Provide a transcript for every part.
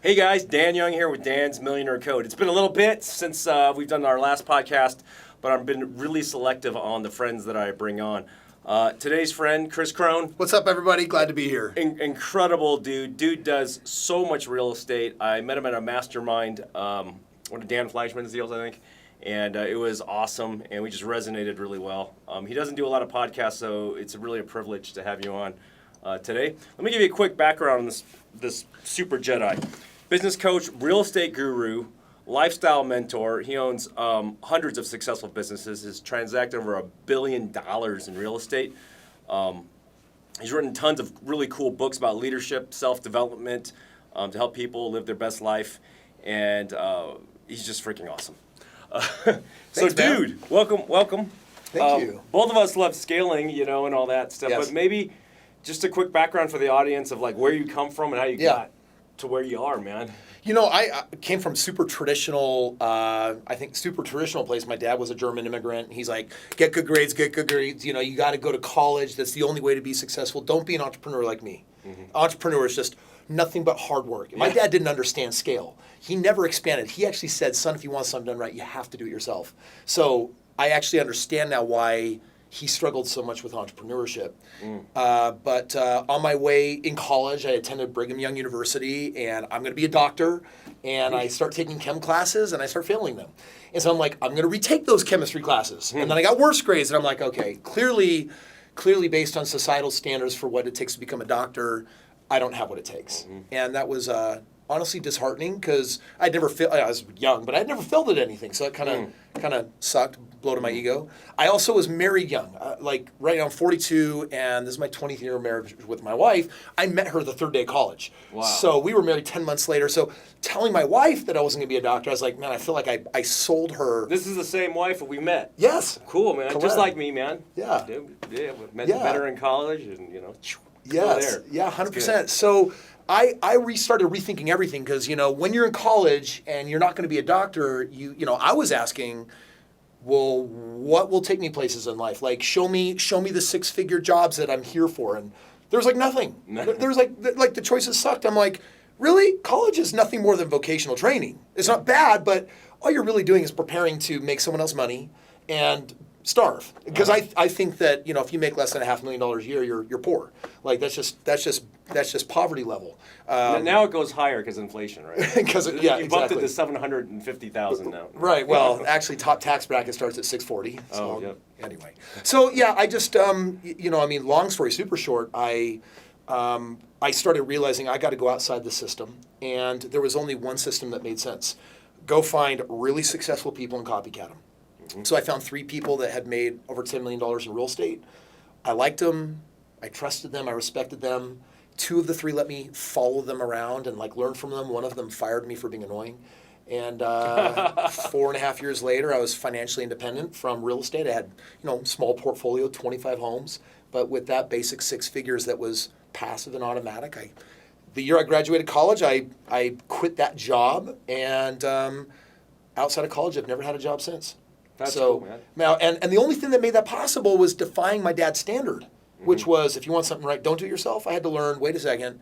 Hey guys, Dan Young here with Dan's Millionaire Code. It's been a little bit since we've done our last podcast, but I've been really selective on the friends that I bring on. Today's friend, Kris Krohn. What's up, everybody? Glad to be here. Incredible dude. Dude does so much real estate. I met him at a mastermind, one of Dan Fleischman's deals, I think, and it was awesome, and we just resonated really well. He doesn't do a lot of podcasts, so it's really a privilege to have you on today. Let me give you a quick background on this super Jedi. Business coach, real estate guru, lifestyle mentor. He owns hundreds of successful businesses. He's transacted over $1 billion in real estate. He's written tons of really cool books about leadership, self-development, to help people live their best life. And he's just freaking awesome. Thanks, dude, welcome. Thank you. Both of us love scaling, and all that stuff. Yes. But maybe just a quick background for the audience of like where you come from and how you got to where you are, man. I came from super traditional place. My dad was a German immigrant. He's like, get good grades. You got to go to college. That's the only way to be successful. Don't be an entrepreneur like me. Mm-hmm. Entrepreneur is just nothing but hard work. Yeah. My dad didn't understand scale. He never expanded. He actually said, son, if you want something done right, you have to do it yourself. So I actually understand now why he struggled so much with entrepreneurship. But on my way in college, I attended Brigham Young University, and I'm going to be a doctor. And I start taking chem classes, and I start failing them. And so I'm like, I'm going to retake those chemistry classes. And then I got worse grades, and I'm like, okay, clearly based on societal standards for what it takes to become a doctor, I don't have what it takes. And that was honestly disheartening because I was young, but I'd never failed at anything. So it kind of sucked, blow to my ego. I also was married young. Right now I'm 42, and this is my 20th year of marriage with my wife. I met her the third day of college. Wow. So we were married 10 months later. So telling my wife that I wasn't going to be a doctor, I was like, man, I feel like I sold her. This is the same wife that we met. Yes. Cool, man. Correct. Just like me, man. Yeah. We met better in college, and Yes. there. Yeah, 100%. So I started rethinking everything because, when you're in college and you're not going to be a doctor, I was asking, well, what will take me places in life? Like, show me the six-figure jobs that I'm here for. And there was nothing. There was the choices sucked. I'm like, really? College is nothing more than vocational training. It's not bad, but all you're really doing is preparing to make someone else money and starve. Because I think that, if you make less than $500,000 a year, you're poor. Like, that's just poverty level. Now it goes higher because inflation, right? Because you bumped it to $750,000 now. Right. Well, actually, top tax bracket starts at $640. So, oh, yep. Anyway, so I just long story super short. I started realizing I got to go outside the system, and there was only one system that made sense: go find really successful people and copycat them. So I found 3 people that had made over $10 million in real estate. I liked them. I trusted them. I respected them. 2 of the 3 let me follow them around and learn from them. One of them fired me for being annoying. And 4.5 years later, I was financially independent from real estate. I had, small portfolio, 25 homes. But with that basic 6 figures that was passive and automatic, the year I graduated college, I quit that job. And outside of college, I've never had a job since. That's cool, man. Now, and the only thing that made that possible was defying my dad's standard, which was, if you want something right, don't do it yourself. I had to learn, wait a second,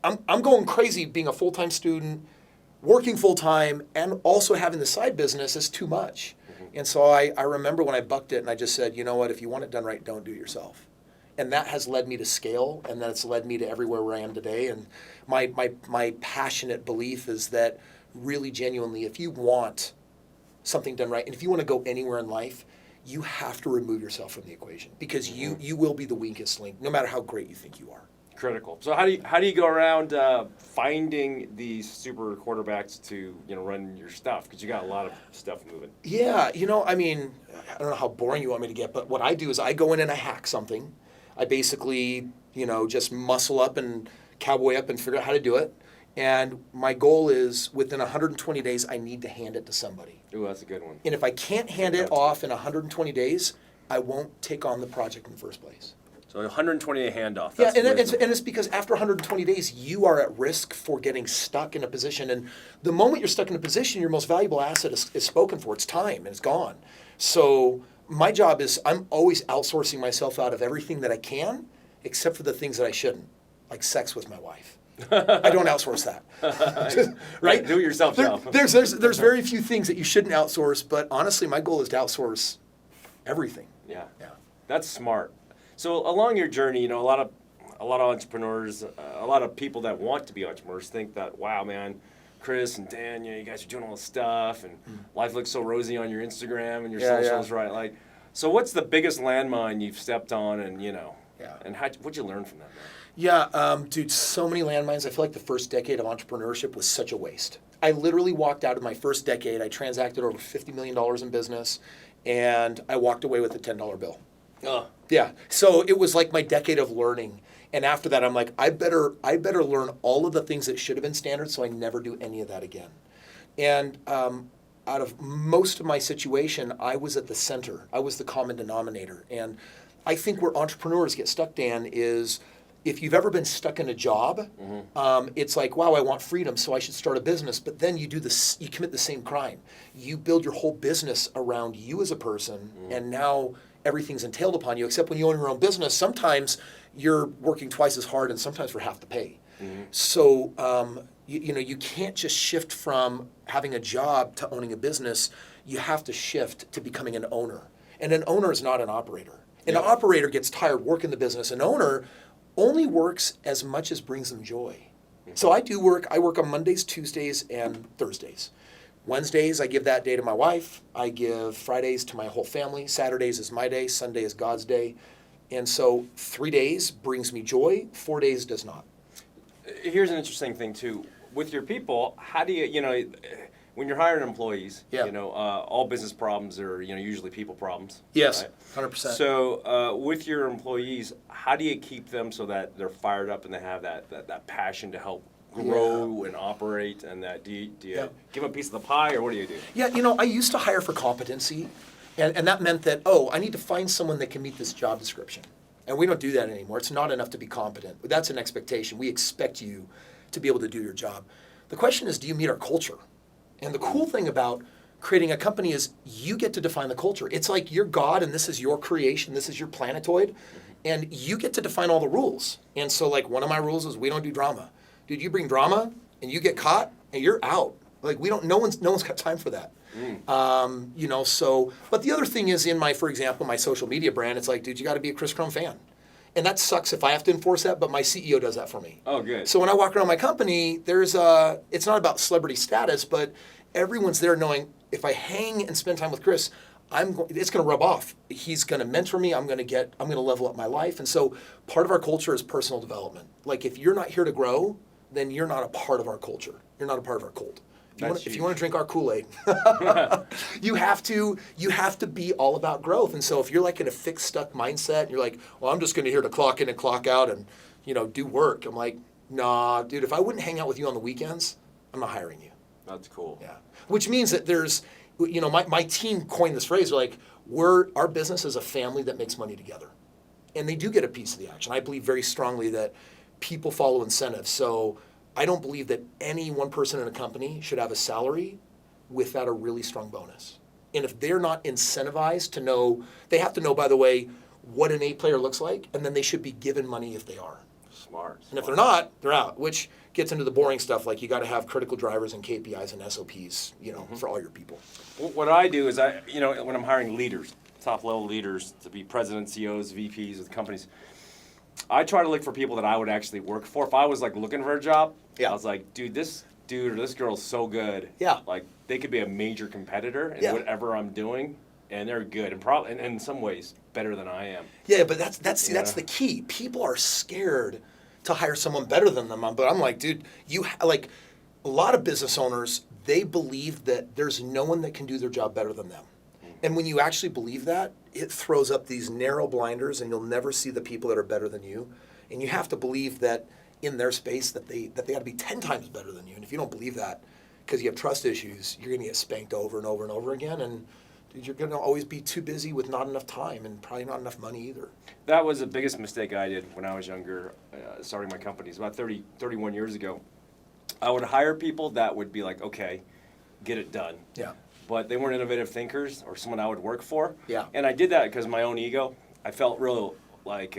I'm going crazy being a full-time student, working full-time, and also having the side business is too much. And so I remember when I bucked it and I just said, you know what, if you want it done right, don't do it yourself. And that has led me to scale, and that's led me to everywhere where I am today. And my passionate belief is that really genuinely, if you want something done right, and if you want to go anywhere in life, you have to remove yourself from the equation because you will be the weakest link, no matter how great you think you are. Critical. So how do you go around finding these super quarterbacks to run your stuff? Because you got a lot of stuff moving. Yeah, I don't know how boring you want me to get, but what I do is I go in and I hack something. I basically just muscle up and cowboy up and figure out how to do it. And my goal is within 120 days, I need to hand it to somebody. Ooh, that's a good one. And if I can't hand it off in 120 days, I won't take on the project in the first place. So 120-day handoff. That's and it's because after 120 days, you are at risk for getting stuck in a position. And the moment you're stuck in a position, your most valuable asset is spoken for. It's time, and it's gone. So my job is I'm always outsourcing myself out of everything that I can, except for the things that I shouldn't, like sex with my wife. I don't outsource that. Right? Do it yourself, Joe. There's very few things that you shouldn't outsource, but honestly, my goal is to outsource everything. Yeah. Yeah. That's smart. So along your journey, you know, a lot of entrepreneurs, a lot of people that want to be entrepreneurs think that, wow, man, Kris and Dan, you know, you guys are doing all this stuff, and life looks so rosy on your Instagram and your socials, right? Like, so what's the biggest landmine you've stepped on, and you know, and what'd you learn from that, man? Yeah, dude, so many landmines. I feel like the first decade of entrepreneurship was such a waste. I literally walked out of my first decade. I transacted over $50 million in business, and I walked away with a $10 bill. Yeah. So it was like my decade of learning. And after that, I'm like, I better learn all of the things that should have been standard so I never do any of that again. And out of most of my situation, I was at the center. I was the common denominator. And I think where entrepreneurs get stuck, Dan, is if you've ever been stuck in a job, it's like, wow, I want freedom, so I should start a business. But then you commit the same crime. You build your whole business around you as a person, and now everything's entailed upon you. Except when you own your own business, sometimes you're working twice as hard and sometimes for half the pay. So you can't just shift from having a job to owning a business. You have to shift to becoming an owner. And an owner is not an operator. An operator gets tired working the business. An owner only works as much as brings them joy. So I do work. I work on Mondays, Tuesdays, and Thursdays. Wednesdays, I give that day to my wife. I give Fridays to my whole family. Saturdays is my day. Sunday is God's day. And so 3 days brings me joy. 4 days does not. Here's an interesting thing, too. With your people, how do you know, when you're hiring employees, you know, all business problems are, you know, usually people problems. Yes, right? 100%. So with your employees, how do you keep them so that they're fired up and they have that passion to help grow and operate, and that do you give them a piece of the pie, or what do you do? Yeah, you know, I used to hire for competency, and that meant that, I need to find someone that can meet this job description. And we don't do that anymore. It's not enough to be competent. That's an expectation. We expect you to be able to do your job. The question is, do you meet our culture? And the cool thing about creating a company is you get to define the culture. It's like you're God, and this is your creation, this is your planetoid, and you get to define all the rules. And so, like, one of my rules is we don't do drama. Dude, you bring drama and you get caught and you're out. Like, no one's got time for that. You know, so, but the other thing is for example, my social media brand, it's like, dude, you got to be a Kris Krohn fan. And that sucks if I have to enforce that, but my CEO does that for me. Oh, good. So when I walk around my company, it's not about celebrity status, but everyone's there knowing if I hang and spend time with Kris, it's going to rub off. He's going to mentor me. I'm going to level up my life. And so part of our culture is personal development. Like, if you're not here to grow, then you're not a part of our culture. You're not a part of our cult. If you want to drink our Kool-Aid, you have to be all about growth. And so if you're like in a fixed, stuck mindset, and you're like, well, I'm just going to here to clock in and clock out and, you know, do work. I'm like, nah, dude, if I wouldn't hang out with you on the weekends, I'm not hiring you. That's cool. Yeah. Which means that there's, you know, my team coined this phrase, like, our business is a family that makes money together. And they do get a piece of the action. I believe very strongly that people follow incentives. So I don't believe that any one person in a company should have a salary without a really strong bonus. And if they're not incentivized to know, they have to know, by the way, what an A player looks like, and then they should be given money if they are. Smart. And if they're not, they're out, which gets into the boring stuff, like you got to have critical drivers and KPIs and SOPs, you know, for all your people. What I do is when I'm hiring leaders, top-level leaders to be presidents, CEOs, VPs of companies, I try to look for people that I would actually work for. If I was like looking for a job, I was like, dude, this dude or this girl's so good. Yeah. Like, they could be a major competitor in whatever I'm doing, and they're good, and probably, and in some ways, better than I am. Yeah, but that's the key. People are scared to hire someone better than them. But I'm like, dude, like, a lot of business owners, they believe that there's no one that can do their job better than them. And when you actually believe that, it throws up these narrow blinders, and you'll never see the people that are better than you. And you have to believe that in their space that they got to be 10 times better than you. And if you don't believe that, because you have trust issues, you're going to get spanked over and over and over again. And dude, you're going to always be too busy with not enough time and probably not enough money either. That was the biggest mistake I did when I was younger, starting my companies about 31 years ago. I would hire people that would be like, okay, get it done. Yeah. But they weren't innovative thinkers or someone I would work for. Yeah. And I did that because of my own ego. I felt real like,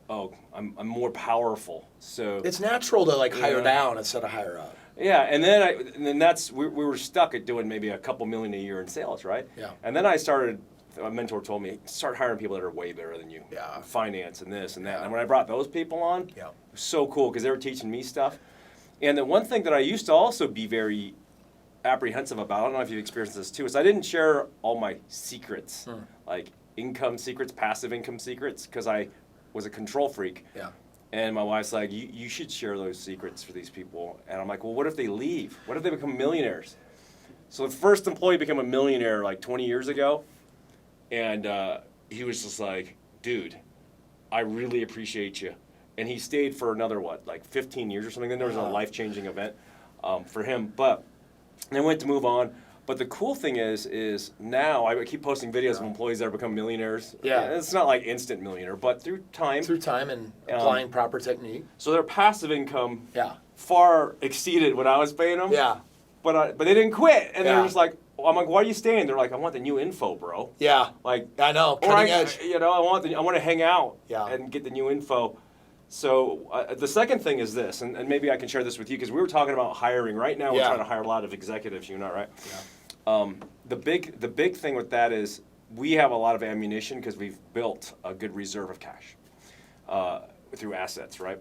I'm more powerful. So It's natural to like hire Yeah. down instead of hire up. yeah, and then that's we were stuck at doing maybe a couple million a year in sales, right? Yeah. And then I started. My mentor told me start hiring people that are way better than you. Yeah. Finance and this and that. Yeah. And when I brought those people on, Yeah. it was so cool because they were teaching me stuff. And the one thing that I used to also be very apprehensive about, I don't know if you've experienced this too, is I didn't share all my secrets, like income secrets, passive income secrets, because I was a control freak. Yeah. And my wife's like, you should share those secrets for these people. And I'm like, well, what if they leave? What if they become millionaires? So the first employee became a millionaire like 20 years ago. And he was just like, dude, I really appreciate you. And he stayed for another, like 15 years or something. Then there was a life-changing event for him. But I went to move on. But the cool thing is now I keep posting videos of employees that have become millionaires. Yeah. And it's not like instant millionaire, but through time. Through time and applying proper technique. So their passive income Yeah. far exceeded what I was paying them. Yeah. But they didn't quit. And Yeah. they're just like, I'm like, why are you staying? They're like, I want the new info, bro. Yeah. Like, I know. or Cutting edge. I want to hang out Yeah. and get the new info. So the second thing is this, and maybe I can share this with you because we were talking about hiring. Right now, we're Yeah. trying to hire a lot of executives. You know, right? Yeah. The big thing with that is we have a lot of ammunition because we've built a good reserve of cash through assets, right?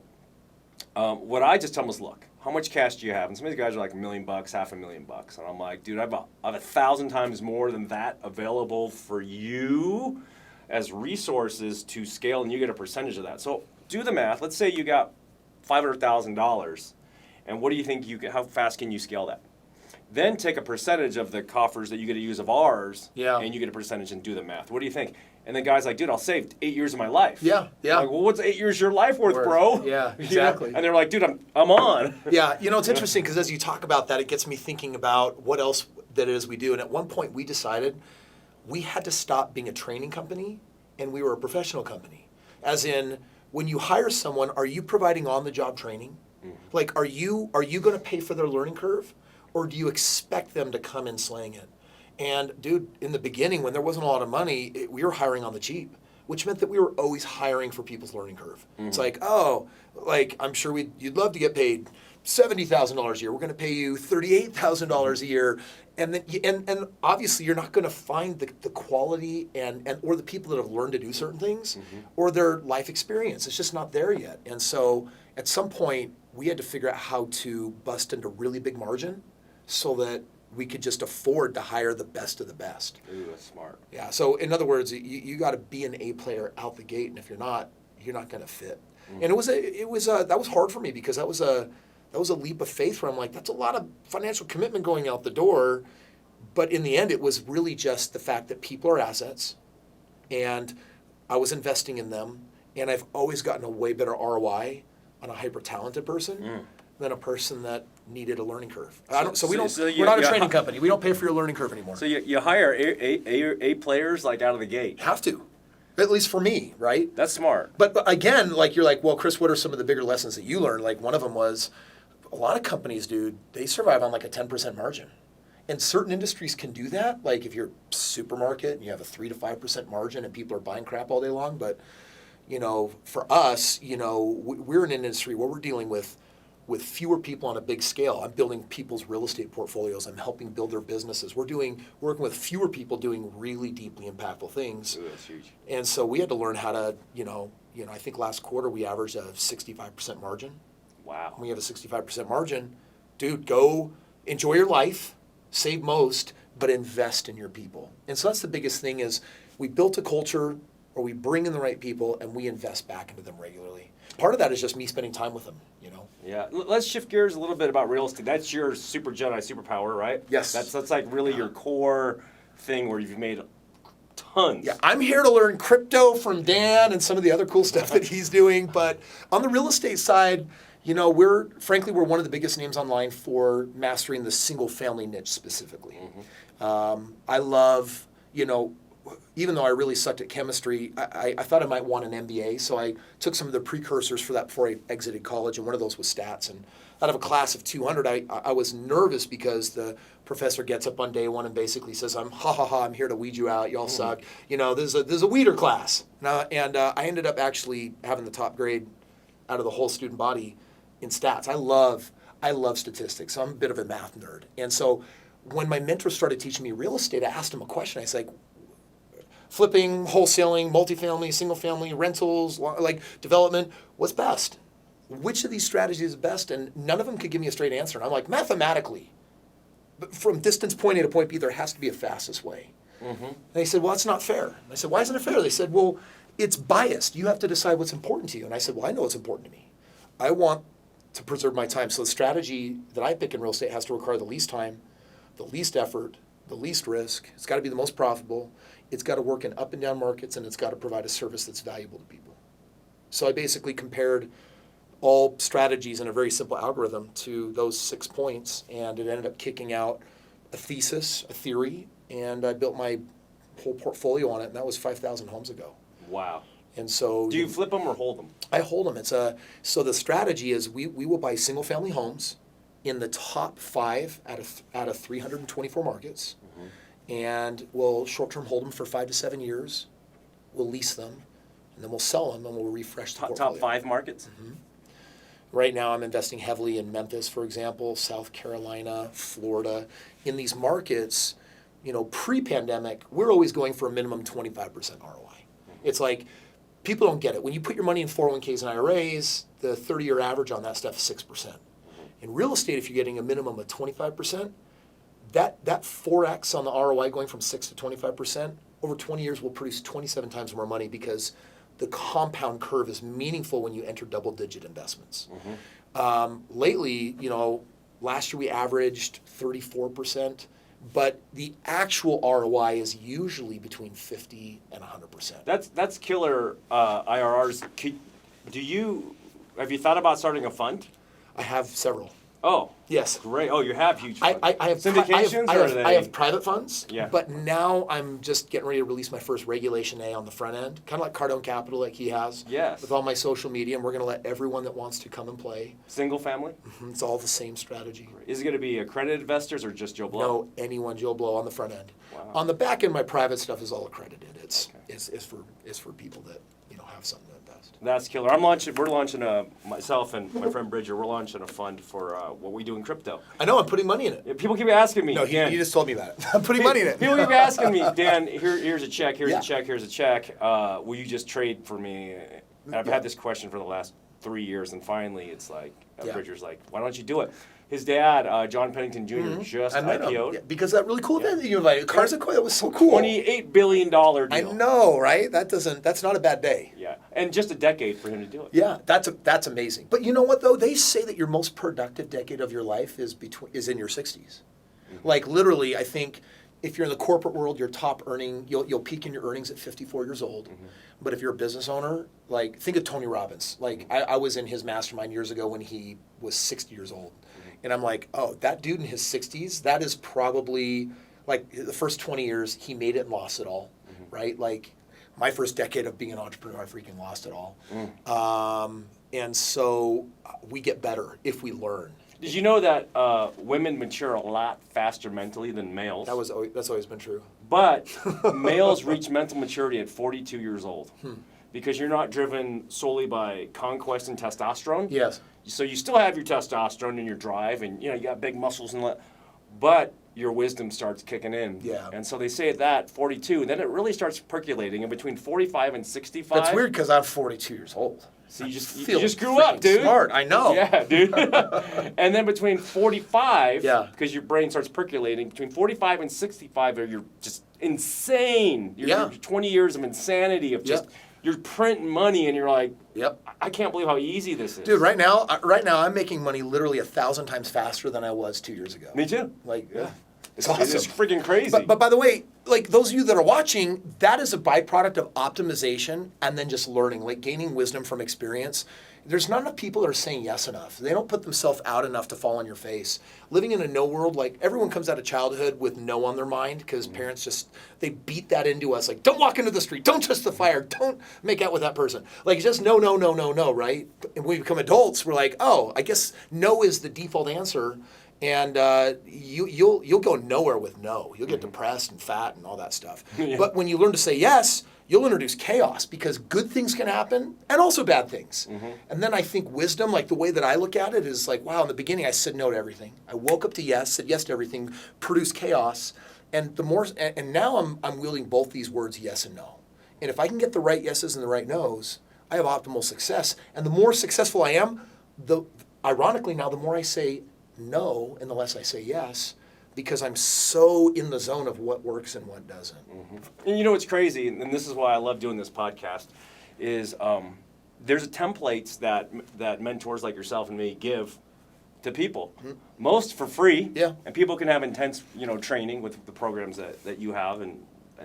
What I just tell them is, look, how much cash do you have? And some of these guys are like $1 million, $500,000, and I'm like, dude, I have 1,000 times more than that available for you as resources to scale, and you get a percentage of that. So do the math. Let's say you got $500,000, and what do you think how fast can you scale that? Then take a percentage of the coffers that you get to use of ours, Yeah. and you get a percentage and do the math. What do you think? And the guy's like, dude, I'll save 8 years of my life. Yeah, yeah. I'm like, well, what's 8 years of your life worth, bro? Yeah, You know? exactly. And they're like, dude, I'm on. Yeah, it's interesting because as you talk about that, it gets me thinking about what else that it is we do. And at one point, we decided we had to stop being a training company and we were a professional company. As in, when you hire someone, are you providing on-the-job training? Like, are you going to pay for their learning curve, or do you expect them to come in slaying it? And dude, in the beginning, when there wasn't a lot of money, we were hiring on the cheap, which meant that we were always hiring for people's learning curve. It's like, I'm sure you'd love to get paid $70,000 a year. We're going to pay you $38,000 a year, and then and obviously you're not going to find the quality and or the people that have learned to do certain things or their life experience. It's just not there yet. And so at some point we had to figure out how to bust into really big margin so that we could just afford to hire the best of the best. Ooh, that's smart. Yeah. So in other words, you got to be an A player out the gate, and if you're not going to fit. And that was hard for me because that was a leap of faith where I'm like, that's a lot of financial commitment going out the door. But in the end, it was really just the fact that people are assets, and I was investing in them, and I've always gotten a way better ROI on a hyper talented person than a person that needed a learning curve. We're not a training company. We don't pay for your learning curve anymore. So you hire A players like out of the gate. Have to, at least for me, right? That's smart. But again, like you're like, well, Kris, what are some of the bigger lessons that you learned? Like one of them was, a lot of companies, dude, they survive on like a 10% margin. And certain industries can do that. Like if you're a supermarket and you have a 3 to 5% margin and people are buying crap all day long. But, for us, we're in an industry where we're dealing with fewer people on a big scale. I'm building people's real estate portfolios. I'm helping build their businesses. Working with fewer people doing really deeply impactful things. Ooh, that's huge. And so we had to learn how to, I think last quarter we averaged a 65% margin. Wow. When you have a 65% margin, dude, go enjoy your life, save most, but invest in your people. And so that's the biggest thing is we built a culture where we bring in the right people and we invest back into them regularly. Part of that is just me spending time with them, Yeah. Let's shift gears a little bit about real estate. That's your super Jedi superpower, right? Yes. That's like really your core thing where you've made tons. Yeah, I'm here to learn crypto from Dan and some of the other cool stuff that he's doing. But on the real estate side, we're one of the biggest names online for mastering the single family niche specifically. I love, even though I really sucked at chemistry, I thought I might want an MBA. So I took some of the precursors for that before I exited college, and one of those was stats. And out of a class of 200, I was nervous because the professor gets up on day one and basically says, I'm here to weed you out. Y'all suck. There's a weeder class. And I ended up actually having the top grade out of the whole student body in stats. I love statistics. So I'm a bit of a math nerd. And so when my mentor started teaching me real estate, I asked him a question. I was like, flipping, wholesaling, multifamily, single family, rentals, like development, what's best? Which of these strategies is best? And none of them could give me a straight answer. And I'm like, mathematically, but from distance point A to point B, there has to be a fastest way. And they said, well, that's not fair. And I said, why isn't it fair? They said, well, it's biased. You have to decide what's important to you. And I said, well, I know what's important to me. I want to preserve my time. So the strategy that I pick in real estate has to require the least time, the least effort, the least risk. It's got to be the most profitable. It's got to work in up and down markets, and it's got to provide a service that's valuable to people. So I basically compared all strategies in a very simple algorithm to those 6 points, and it ended up kicking out a thesis, a theory, and I built my whole portfolio on it, and that was 5,000 homes ago. Wow. And so do you flip them or hold them? I hold them. So the strategy is we will buy single family homes in the top 5 out of 324 markets. And we'll short-term hold them for 5 to 7 years. We'll lease them, and then we'll sell them, and we'll refresh the portfolio. Top 5 markets? Right now, I'm investing heavily in Memphis, for example, South Carolina, Florida. In these markets, pre-pandemic, we're always going for a minimum 25% ROI. It's like, people don't get it. When you put your money in 401ks and IRAs, the 30-year average on that stuff is 6%. In real estate, if you're getting a minimum of 25%, that 4x on the ROI going from 6 to 25%, over 20 years will produce 27 times more money because the compound curve is meaningful when you enter double-digit investments. Lately, last year we averaged 34%, but the actual ROI is usually between 50 and 100%. That's killer IRRs. Have you thought about starting a fund? I have several. Oh, yes. Great. Oh, you have huge funds. I have syndications. I have private funds. Yeah. But now I'm just getting ready to release my first Regulation A on the front end, kind of like Cardone Capital, like he has. Yes. With all my social media, and we're going to let everyone that wants to come and play. Single family. It's all the same strategy. Is it going to be accredited investors or just Joe Blow? No, anyone Joe Blow on the front end. Wow. On the back end, my private stuff is all accredited. It's for people that have something to invest. That's killer. We're launching myself and my friend Bridger. We're launching a fund for what we do in crypto. I know. I'm putting money in it. People keep asking me. No, Dan, he just told me about it. I'm putting money in it. People keep asking me, Dan. Here's a check. Here's Yeah. a check. Here's a check. Will you just trade for me? And I've had this question for the last 3 years, and finally, it's like Bridger's like, why don't you do it? His dad, John Pennington Jr., just IPO'd. Yeah, because that really cool event that you invited, that was so cool. $28 billion deal. I know, right? That's not a bad day. Yeah, and just a decade for him to do it. Yeah, that's amazing. But you know what though? They say that your most productive decade of your life is in your 60s. Like literally, I think if you're in the corporate world, your top earning, you'll peak in your earnings at 54 years old. But if you're a business owner, like think of Tony Robbins. Like I was in his mastermind years ago when he was 60 years old. And I'm like, oh, that dude in his 60s, that is probably, like, the first 20 years, he made it and lost it all, right? Like, my first decade of being an entrepreneur, I freaking lost it all. And so we get better if we learn. Did you know that women mature a lot faster mentally than males? That's always been true. But males reach mental maturity at 42 years old. Because you're not driven solely by conquest and testosterone. Yes. So you still have your testosterone and your drive, and you got big muscles but your wisdom starts kicking in. Yeah. And so they say at that 42, and then it really starts percolating. And between 45 and 65. That's weird because I'm 42 years old. So you just grew up, dude. Smart, I know. Yeah, dude. And then between 45, Yeah. because your brain starts percolating, between 45 and 65, you're just insane. You're 20 years of insanity of just. You're printing money, and you're like, I can't believe how easy this is. Dude, right now I'm making money literally 1,000 times faster than I was 2 years ago. Me too. Like, It's awesome. It's freaking crazy. But by the way, like those of you that are watching, that is a byproduct of optimization and then just learning, like gaining wisdom from experience. There's not enough people that are saying yes enough. They don't put themselves out enough to fall on your face. Living in a no world, like everyone comes out of childhood with no on their mind because parents just, they beat that into us. Like, don't walk into the street, don't touch the fire, don't make out with that person. Like, it's just no, no, no, no, no, right? And when we become adults, we're like, oh, I guess no is the default answer. And you'll go nowhere with no. You'll get depressed and fat and all that stuff. Yeah. But when you learn to say yes, you'll introduce chaos because good things can happen and also bad things. And then I think wisdom, like the way that I look at it is like, wow, in the beginning I said no to everything. I woke up to yes, said yes to everything, produced chaos. And and now I'm wielding both these words, yes and no. And if I can get the right yeses and the right nos, I have optimal success. And the more successful I am, ironically now the more I say no and the less I say yes, because I'm so in the zone of what works and what doesn't. And you know what's crazy, and this is why I love doing this podcast, is there's templates that mentors like yourself and me give to people. Most for free, Yeah. and people can have intense training with the programs that you have and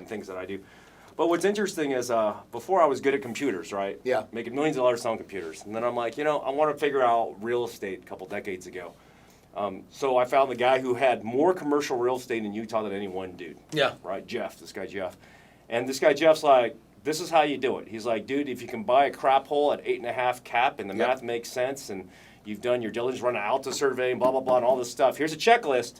things that I do. But what's interesting is before I was good at computers, right? Yeah. Making millions of dollars selling computers. And then I'm like, I want to figure out real estate a couple decades ago. So I found the guy who had more commercial real estate in Utah than any one dude. Yeah. Right, this guy Jeff. And this guy Jeff's like, this is how you do it. He's like, dude, if you can buy a crap hole at 8.5 cap and the math makes sense and you've done your diligence, run an Alta survey and blah, blah, blah, and all this stuff, here's a checklist,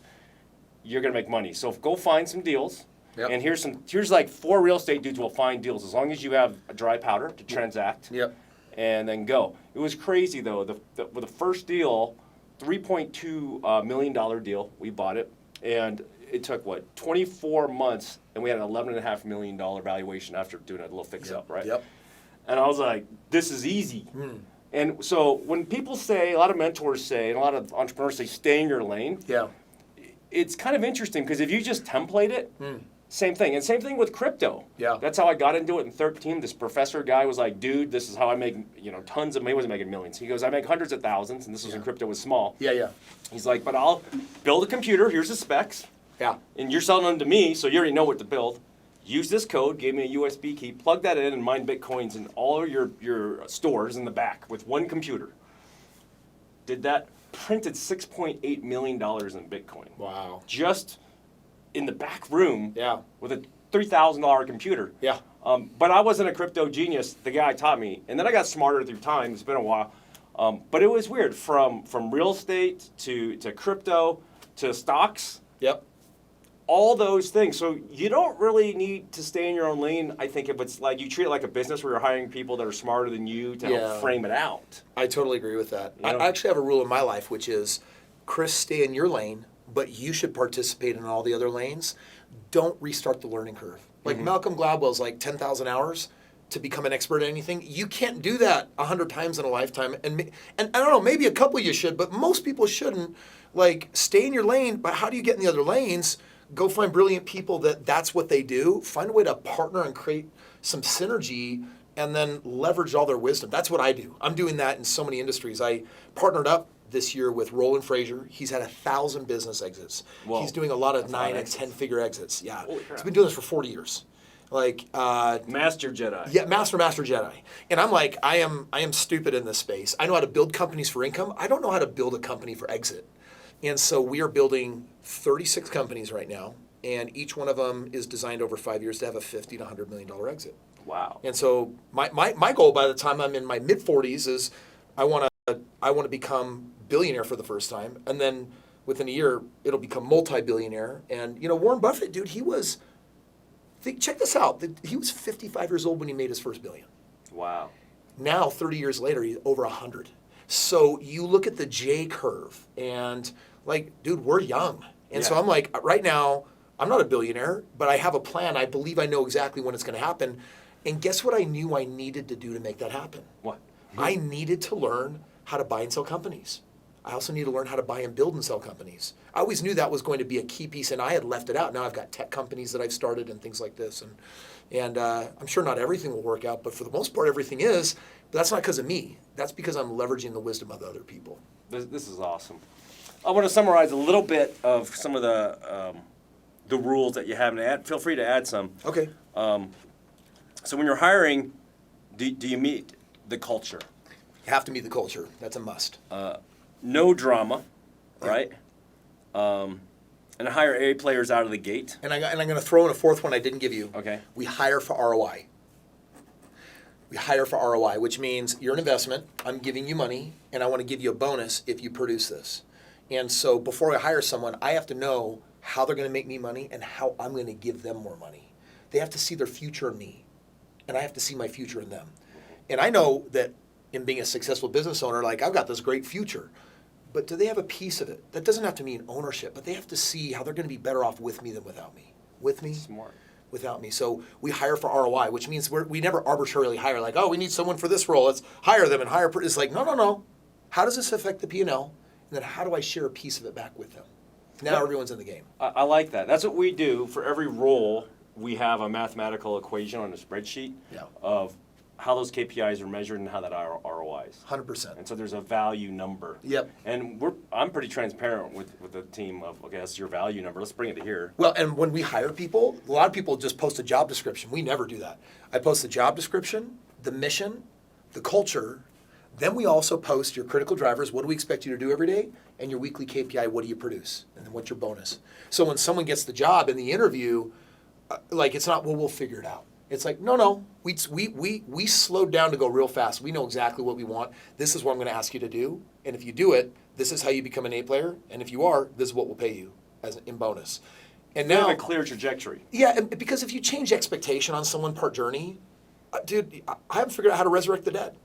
you're going to make money. So go find some deals. Yep. And here's like 4 real estate dudes will find deals as long as you have a dry powder to transact. Yep. And then go. It was crazy though. With the first deal, $3.2 million deal, we bought it, and it took 24 months, and we had an $11.5 million valuation after doing a little fix up, right? Yep. And I was like, this is easy. And so when people say, a lot of mentors say, and a lot of entrepreneurs say, stay in your lane. Yeah. It's kind of interesting because if you just template it, same thing. And same thing with crypto. Yeah. That's how I got into it in 13. This professor guy was like, dude, this is how I make, tons of money. He wasn't making millions. He goes, I make hundreds of thousands, and this was when crypto was small. Yeah. He's like, but I'll build a computer. Here's the specs. Yeah. And you're selling them to me, so you already know what to build. Use this code, gave me a USB key, plug that in, and mine Bitcoins in all of your stores in the back with one computer. Did that, printed $6.8 million in Bitcoin. Wow. Just in the back room with a $3,000 computer. Yeah. But I wasn't a crypto genius. The guy taught me. And then I got smarter through time. It's been a while. But it was weird. From real estate to crypto to stocks. Yep. All those things. So you don't really need to stay in your own lane, I think, if it's like you treat it like a business where you're hiring people that are smarter than you to help frame it out. I totally agree with that. You know? I actually have a rule in my life, which is, Kris, stay in your lane, but you should participate in all the other lanes. Don't restart the learning curve. Like Malcolm Gladwell's like 10,000 hours to become an expert at anything. You can't do that 100 times in a lifetime. And I don't know, maybe a couple you should, but most people shouldn't. Like, stay in your lane, but how do you get in the other lanes? Go find brilliant people that's what they do. Find a way to partner and create some synergy and then leverage all their wisdom. That's what I do. I'm doing that in so many industries. I partnered up this year with Roland Frazier. He's had 1,000 business exits. Whoa. He's doing a lot of 9 and 10-figure exits. Yeah. Holy crap. He's been doing this for 40 years. Like Master Jedi. Yeah, Master Jedi. And I'm like, I am stupid in this space. I know how to build companies for income. I don't know how to build a company for exit. And so we are building 36 companies right now, and each one of them is designed over 5 years to have a $50 to $100 million exit. Wow. And so my goal by the time I'm in my mid-40s is I want to become billionaire for the first time, and then within a year it'll become multi-billionaire. And Warren Buffett, dude, check this out. He was 55 years old when he made his first billion. Wow. Now 30 years later, he's over 100. So you look at the J curve, and like, dude, we're young. And so I'm like, right now, I'm not a billionaire, but I have a plan. I believe I know exactly when it's going to happen. And guess what I knew I needed to do to make that happen? What? I needed to learn how to buy and sell companies. I also need to learn how to buy and build and sell companies. I always knew that was going to be a key piece, and I had left it out. Now I've got tech companies that I've started and things like this. And I'm sure not everything will work out, but for the most part, everything is. But that's not because of me. That's because I'm leveraging the wisdom of the other people. This is awesome. I want to summarize a little bit of some of the the rules that you have, and feel free to add some. Okay. So when you're hiring, do you meet the culture? You have to meet the culture. That's a must. No drama, right? And hire A players out of the gate. And I'm going to throw in a fourth one I didn't give you. Okay. We hire for ROI. We hire for ROI, which means you're an investment. I'm giving you money, and I want to give you a bonus if you produce this. And so before I hire someone, I have to know how they're going to make me money and how I'm going to give them more money. They have to see their future in me, and I have to see my future in them. And I know that in being a successful business owner, like I've got this great future, but do they have a piece of it? That doesn't have to mean ownership, but they have to see how they're going to be better off with me than without me. With me, Smart. without me. So we hire for ROI, which means we never arbitrarily hire like, oh, we need someone for this role. Let's hire them and hire. It's like, no. How does this affect the P&L? And then how do I share a piece of it back with them? Now everyone's in the game. I like that. That's what we do. For every role, we have a mathematical equation on a spreadsheet of how those KPIs are measured and how that ROI is. 100%. And so there's a value number. Yep. And I'm pretty transparent with the team of, okay, that's your value number. Let's bring it to here. Well, and when we hire people, a lot of people just post a job description. We never do that. I post the job description, the mission, the culture. Then we also post your critical drivers, what do we expect you to do every day, and your weekly KPI, what do you produce, and then what's your bonus. So when someone gets the job in the interview, like it's not, well, we'll figure it out. It's like, no, we slowed down to go real fast. We know exactly what we want. This is what I'm going to ask you to do, and if you do it, this is how you become an A player, and if you are, this is what we'll pay you as in bonus. And You now, have a clear trajectory. yeah, and because if you change expectation on someone per journey, dude, I haven't figured out how to resurrect the dead.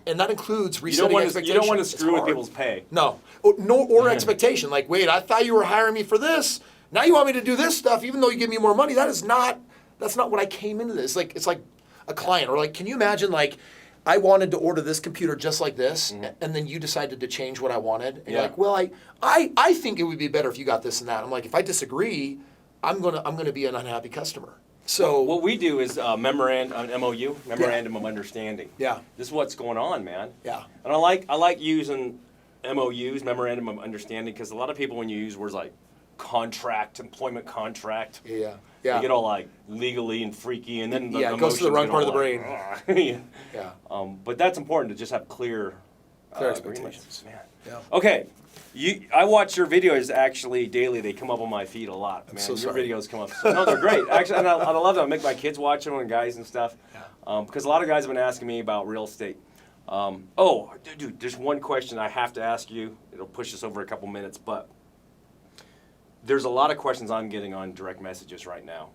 And that includes resetting expectations. You don't want to It's screw with hard. people's pay. No, or expectation. Like, wait, I thought you were hiring me for this. Now you want me to do this stuff, even though you give me more money. That's not what I came into this. Like, it's like a client, or like, can you imagine, like, I wanted to order this computer just like this, and then you decided to change what I wanted, and you're like, well, I think it would be better if you got this and that. I'm like, if I disagree, I'm gonna be an unhappy customer. So What we do is MOU, memorandum of understanding. Yeah. This is what's going on, man. Yeah. And I like using MOUs, memorandum of understanding, because a lot of people, when you use words like contract, employment contract, yeah, they get all like legally and freaky, and then it goes to the wrong part of the brain. brain. Yeah. But that's important to just have clear expectations. agreements. Man. Yeah. Okay. I watch your videos actually daily. They come up on my feed a lot, man. so Your sorry. videos come up. No, they're great. Actually, and I love them. I make my kids watch them and guys and stuff. Because a lot of guys have been asking me about real estate. Dude, there's one question I have to ask you. It'll push us over a couple minutes, but there's a lot of questions I'm getting on direct messages right now.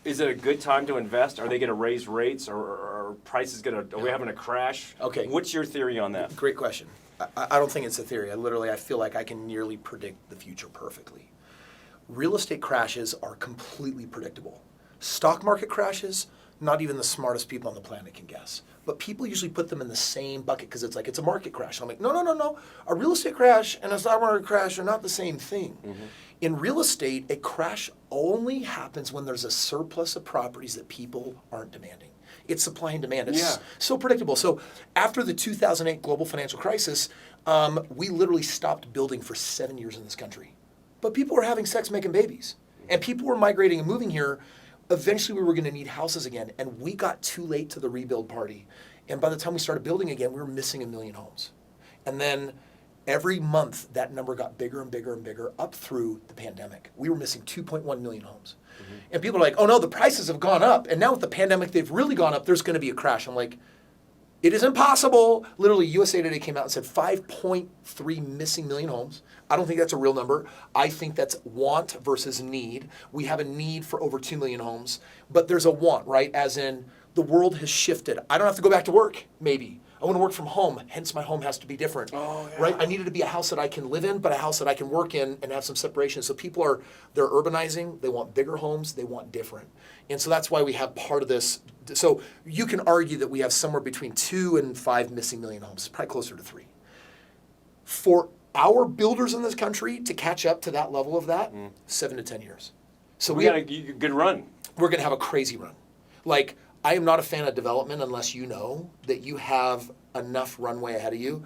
Is it a good time to invest? Are they going to raise rates, or are prices are we having a crash? Okay. What's your theory on that? Great question. I don't think it's a theory. I feel like I can nearly predict the future perfectly. Real estate crashes are completely predictable. Stock market crashes, not even the smartest people on the planet can guess. But people usually put them in the same bucket because it's like, it's a market crash. I'm like, no. A real estate crash and a stock market crash are not the same thing. In real estate, a crash only happens when there's a surplus of properties that people aren't demanding. It's supply and demand. It's so predictable. So after the 2008 global financial crisis, we literally stopped building for 7 years in this country. But people were having sex, making babies. And people were migrating and moving here. Eventually, we were going to need houses again. And we got too late to the rebuild party. And by the time we started building again, we were missing 1 million homes. And then every month, that number got bigger and bigger and bigger up through the pandemic. We were missing 2.1 million homes. And people are like, oh no, the prices have gone up. And now with the pandemic, they've really gone up. There's going to be a crash. I'm like, it is impossible. Literally, USA Today came out and said 5.3 missing million homes. I don't think that's a real number. I think that's want versus need. We have a need for over 2 million homes, but there's a want, right? As in, the world has shifted. I don't have to go back to work, maybe. I want to work from home, hence my home has to be different, right? I needed to be a house that I can live in, but a house that I can work in and have some separation. So people they're urbanizing, they want bigger homes, they want different. And so that's why we have part of this. So you can argue that we have somewhere between 2 and 5 missing million homes, probably closer to 3. For our builders in this country to catch up to that level of that, 7 to 10 years. So we got a good run. We're going to have a crazy run. Like, I am not a fan of development unless you know that you have enough runway ahead of you.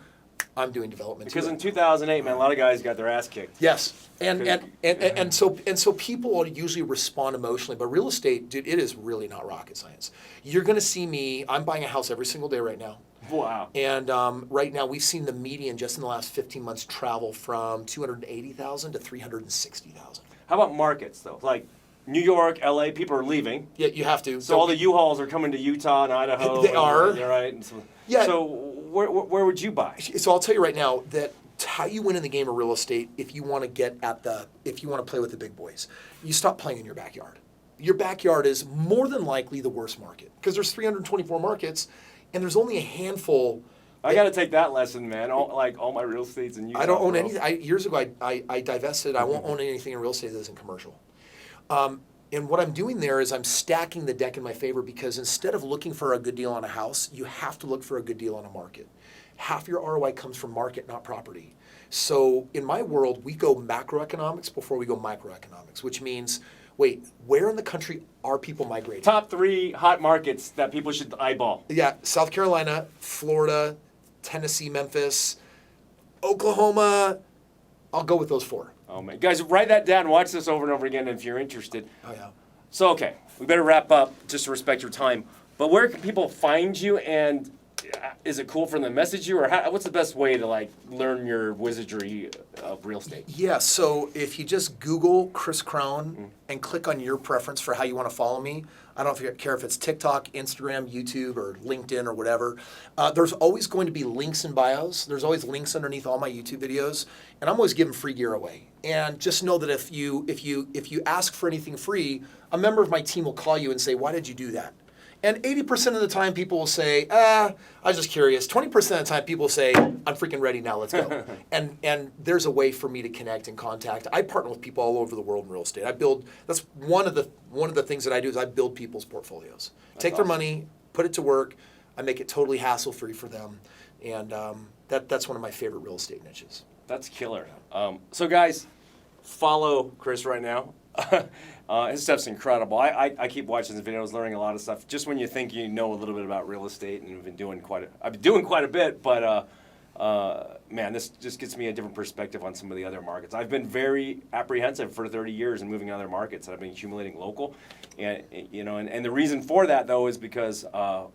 I'm doing development Because too. in 2008, man, a lot of guys got their ass kicked. Yes, and so people usually respond emotionally, but real estate, dude, it is really not rocket science. You're going to see me. I'm buying a house every single day right now. Wow. And right now, we've seen the median just in the last 15 months travel from 280,000 to 360,000. How about markets, though? Like New York, LA, people are leaving. Yeah, you have to. So all the U-Hauls are coming to Utah and Idaho. They are. Right? And so, Yeah. So where would you buy? So I'll tell you right now that how you win in the game of real estate, if you want to play with the big boys, you stop playing in your backyard. Your backyard is more than likely the worst market because there's 324 markets, and there's only a handful. I got to take that lesson, man. All my real estate's in Utah. I don't own bro. anything. Years ago, I divested. I won't own anything in real estate that isn't commercial. And what I'm doing there is I'm stacking the deck in my favor because instead of looking for a good deal on a house, you have to look for a good deal on a market. Half your ROI comes from market, not property. So in my world, we go macroeconomics before we go microeconomics, which means, wait, where in the country are people migrating? Top 3 hot markets that people should eyeball. Yeah, South Carolina, Florida, Tennessee, Memphis, Oklahoma. I'll go with those 4. Oh, man. Guys, write that down. Watch this over and over again if you're interested. Oh, yeah. So, okay, we better wrap up just to respect your time. But where can people find you, and is it cool for them to message you, or what's the best way to, like, learn your wizardry of real estate? Yeah, so if you just Google Kris Krohn and click on your preference for how you want to follow me, I don't care if it's TikTok, Instagram, YouTube, or LinkedIn, or whatever. There's always going to be links in bios. There's always links underneath all my YouTube videos, and I'm always giving free gear away. And just know that if you ask for anything free, a member of my team will call you and say, "Why did you do that?" And 80% of the time, people will say, I was just curious. 20% of the time, people will say, I'm freaking ready now, let's go. and there's a way for me to connect and contact. I partner with people all over the world in real estate. That's one of the things that I do is I build people's portfolios. Take their money, put it to work. I make it totally hassle-free for them. And that's one of my favorite real estate niches. That's killer. So, guys, follow Kris right now. His stuff's incredible. I keep watching his videos, learning a lot of stuff. Just when you think you know a little bit about real estate, and I've been doing quite a bit, but man, this just gets me a different perspective on some of the other markets. I've been very apprehensive for 30 years in moving to other markets, and I've been accumulating local, and the reason for that though is because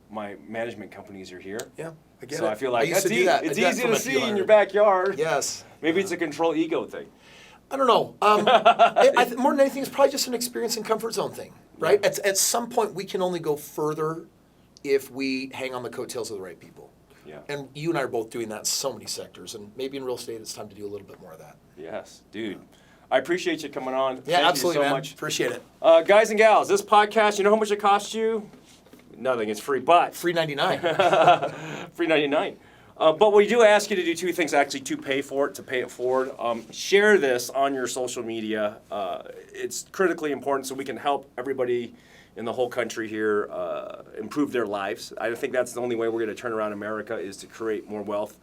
my management companies are here. Yeah, I get it. So I feel like used to do that. it's I did that easy for to my see few in hundred. your backyard. Yes. Maybe it's a control ego thing. I don't know. More than anything, it's probably just an experience and comfort zone thing, right? Yeah. At some point, we can only go further if we hang on the coattails of the right people. Yeah. And you and I are both doing that in so many sectors, and maybe in real estate, it's time to do a little bit more of that. Yes, dude. I appreciate you coming on. Yeah, Thank absolutely, you so man. much. Appreciate it. Guys and gals, this podcast, you know how much it costs you? Nothing. It's free, but Free 99. free 99. But we do ask you to do 2 things actually to pay for it, to pay it forward. Share this on your social media. It's critically important so we can help everybody in the whole country here improve their lives. I think that's the only way we're going to turn around America is to create more wealth.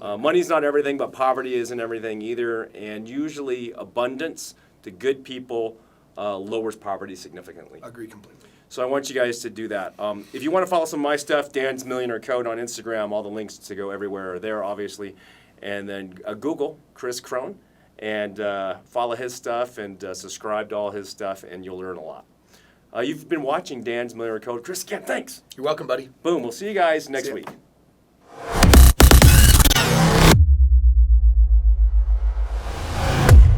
Money's not everything, but poverty isn't everything either. And usually abundance to good people lowers poverty significantly. Agree completely. So I want you guys to do that. If you want to follow some of my stuff, Dan's Millionaire Code on Instagram, all the links to go everywhere are there, obviously. And then Google Kris Krohn and follow his stuff and subscribe to all his stuff, and you'll learn a lot. You've been watching Dan's Millionaire Code. Kris, again, thanks. You're welcome, buddy. Boom. We'll see you guys next See ya. week.